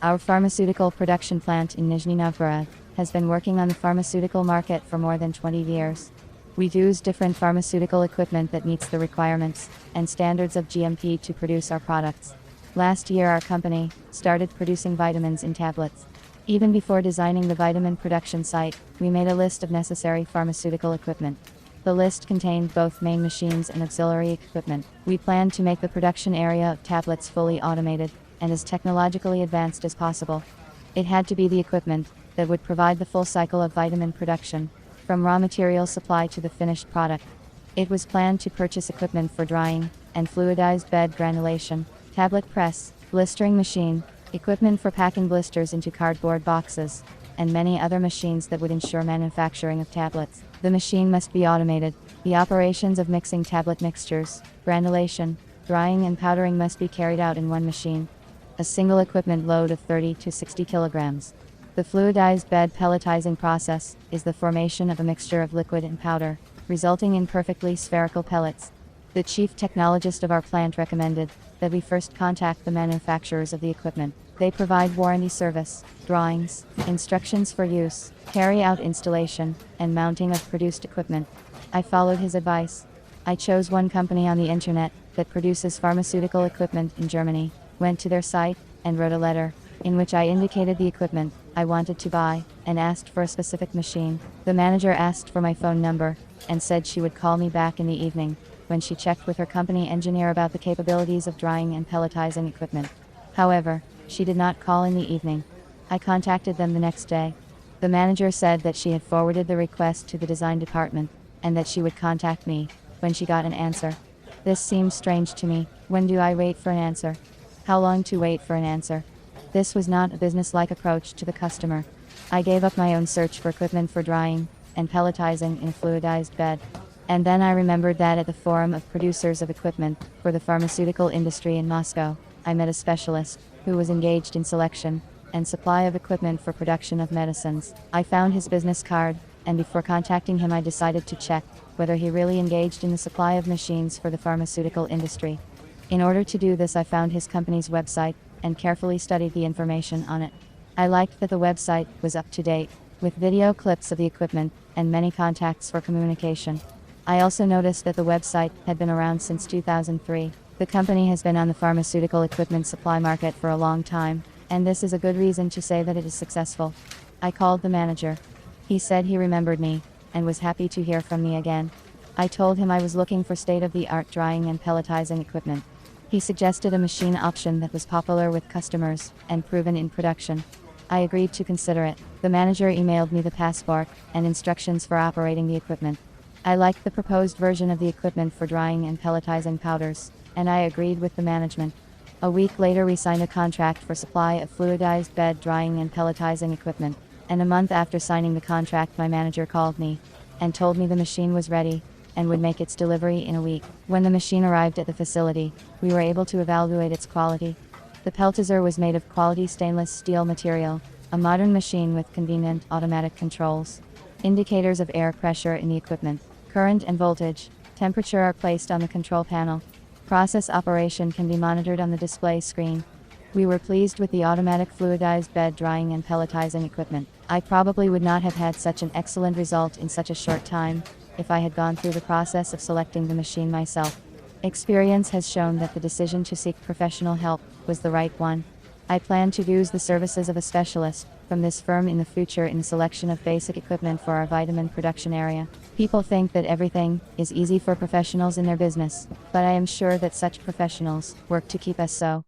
Our pharmaceutical production plant in Nizhny Novgorod has been working on the pharmaceutical market for more than 20 years. We use different pharmaceutical equipment that meets the requirements and standards of GMP to produce our products. Last year our company started producing vitamins in tablets. Even before designing the vitamin production site, we made a list of necessary pharmaceutical equipment. The list contained both main machines and auxiliary equipment. We planned to make the production area of tablets fully automated and as technologically advanced as possible. It had to be the equipment that would provide the full cycle of vitamin production, from raw material supply to the finished product. It was planned to purchase equipment for drying and fluidized bed granulation, tablet press, blistering machine, equipment for packing blisters into cardboard boxes, and many other machines that would ensure manufacturing of tablets. The machine must be automated. The operations of mixing tablet mixtures, granulation, drying and powdering must be carried out in one machine. A single equipment load of 30 to 60 kilograms. The fluidized bed pelletizing process is the formation of a mixture of liquid and powder, resulting in perfectly spherical pellets. The chief technologist of our plant recommended that we first contact the manufacturers of the equipment. They provide warranty service, drawings, instructions for use, carry out installation, and mounting of produced equipment. I followed his advice. I chose one company on the internet that produces pharmaceutical equipment in Germany, went to their site, and wrote a letter, in which I indicated the equipment I wanted to buy, and asked for a specific machine. The manager asked for my phone number, and said she would call me back in the evening, when she checked with her company engineer about the capabilities of drying and pelletizing equipment. However, she did not call in the evening. I contacted them the next day. The manager said that she had forwarded the request to the design department, and that she would contact me when she got an answer. This seems strange to me. When do I wait for an answer? How long to wait for an answer? This was not a business-like approach to the customer. I gave up my own search for equipment for drying and pelletizing in a fluidized bed. And then I remembered that at the Forum of Producers of Equipment for the Pharmaceutical Industry in Moscow, I met a specialist who was engaged in selection and supply of equipment for production of medicines. I found his business card, and before contacting him I decided to check whether he really engaged in the supply of machines for the pharmaceutical industry. In order to do this I found his company's website and carefully studied the information on it. I liked that the website was up to date, with video clips of the equipment and many contacts for communication. I also noticed that the website had been around since 2003. The company has been on the pharmaceutical equipment supply market for a long time, and this is a good reason to say that it is successful. I called the manager. He said he remembered me, and was happy to hear from me again. I told him I was looking for state-of-the-art drying and pelletizing equipment. He suggested a machine option that was popular with customers and proven in production. I agreed to consider it. The manager emailed me the passport and instructions for operating the equipment. I liked the proposed version of the equipment for drying and pelletizing powders, and I agreed with the management. A week later we signed a contract for supply of fluidized bed drying and pelletizing equipment, and a month after signing the contract my manager called me and told me the machine was ready and would make its delivery in a week. When the machine arrived at the facility, we were able to evaluate its quality. The pelletizer was made of quality stainless steel material, a modern machine with convenient automatic controls. Indicators of air pressure in the equipment, current and voltage, temperature are placed on the control panel. Process operation can be monitored on the display screen. We were pleased with the automatic fluidized bed drying and pelletizing equipment. I probably would not have had such an excellent result in such a short time if I had gone through the process of selecting the machine myself. Experience has shown that the decision to seek professional help was the right one. I plan to use the services of a specialist from this firm in the future in the selection of basic equipment for our vitamin production area. People think that everything is easy for professionals in their business, but I am sure that such professionals work to keep us so.